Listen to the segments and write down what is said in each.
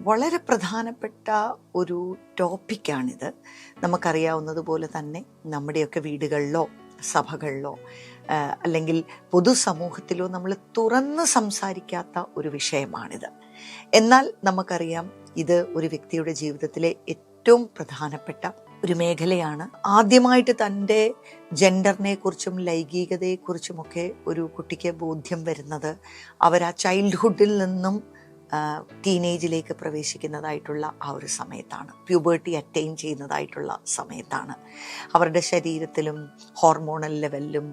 വളരെ പ്രധാനപ്പെട്ട ഒരു ടോപ്പിക്കാണിത്. നമുക്കറിയാവുന്നതുപോലെ തന്നെ നമ്മുടെയൊക്കെ വീടുകളിലോ സഭകളിലോ അല്ലെങ്കിൽ പൊതുസമൂഹത്തിലോ നമ്മൾ തുറന്ന് സംസാരിക്കാത്ത ഒരു വിഷയമാണിത്. എന്നാൽ നമുക്കറിയാം, ഇത് ഒരു വ്യക്തിയുടെ ജീവിതത്തിലെ ഏറ്റവും പ്രധാനപ്പെട്ട ഒരു മേഖലയാണ്. ആദ്യമായിട്ട് തൻ്റെ ജെൻഡറിനെ കുറിച്ചും ലൈംഗികതയെക്കുറിച്ചുമൊക്കെ ഒരു കുട്ടിക്ക് ബോധ്യം വരുന്നത് അവർ ആ ചൈൽഡ്ഹുഡിൽ നിന്നും ടീനേജിലേക്ക് പ്രവേശിക്കുന്നതായിട്ടുള്ള ആ ഒരു സമയത്താണ്. പ്യൂബേർട്ടി അറ്റൈൻ ചെയ്യുന്നതായിട്ടുള്ള സമയത്താണ്. അവരുടെ ശരീരത്തിലും ഹോർമോണൽ ലെവലിലും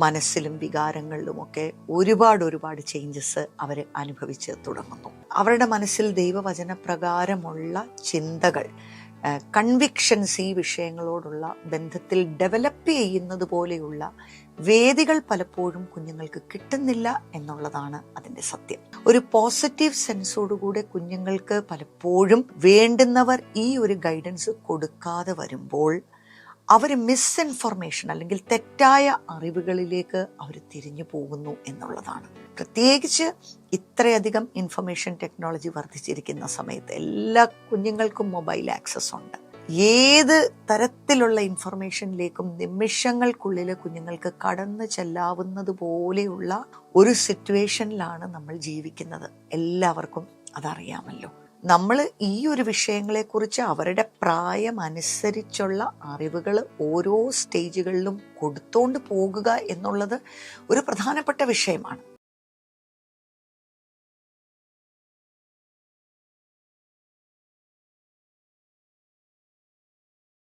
മനസ്സിലും വികാരങ്ങളിലുമൊക്കെ ഒരുപാട് ചേഞ്ചസ് അവർ അനുഭവിച്ച് തുടങ്ങുന്നു. അവരുടെ മനസ്സിൽ ദൈവവചനപ്രകാരമുള്ള ചിന്തകൾ, കൺവിക്ഷൻസ് ഈ വിഷയങ്ങളോടുള്ള ബന്ധത്തിൽ ഡെവലപ്പ് ചെയ്യുന്നത് പോലെയുള്ള വേദികൾ പലപ്പോഴും കുഞ്ഞുങ്ങൾക്ക് കിട്ടുന്നില്ല എന്നുള്ളതാണ് അതിൻ്റെ സത്യം. ഒരു പോസിറ്റീവ് സെൻസോടുകൂടെ കുഞ്ഞുങ്ങൾക്ക് പലപ്പോഴും വേണ്ടുന്നവർ ഈ ഒരു ഗൈഡൻസ് കൊടുക്കാതെ വരുമ്പോൾ അവർ മിസ്ഇൻഫർമേഷൻ അല്ലെങ്കിൽ തെറ്റായ അറിവുകളിലേക്ക് അവർ തിരിഞ്ഞു പോകുന്നു എന്നുള്ളതാണ്. പ്രത്യേകിച്ച് ഇത്രയധികം ഇൻഫർമേഷൻ ടെക്നോളജി വർദ്ധിച്ചിരിക്കുന്ന സമയത്ത് എല്ലാ കുഞ്ഞുങ്ങൾക്കും മൊബൈൽ ആക്സസ് ഉണ്ട്. ഏത് തരത്തിലുള്ള ഇൻഫർമേഷനിലേക്കും നിമിഷങ്ങൾക്കുള്ളിൽ കുഞ്ഞുങ്ങൾക്ക് കടന്നു ചെല്ലാവുന്നത് പോലെയുള്ള ഒരു സിറ്റുവേഷനിലാണ് നമ്മൾ ജീവിക്കുന്നത്. എല്ലാവർക്കും അതറിയാമല്ലോ. നമ്മൾ ഈ ഒരു വിഷയങ്ങളെക്കുറിച്ച് അവരുടെ പ്രായം അനുസരിച്ചുള്ള അറിവുകൾ ഓരോ സ്റ്റേജുകളിലും കൊടുത്തോണ്ട് പോകുക എന്നുള്ളത് ഒരു പ്രധാനപ്പെട്ട വിഷയമാണ്.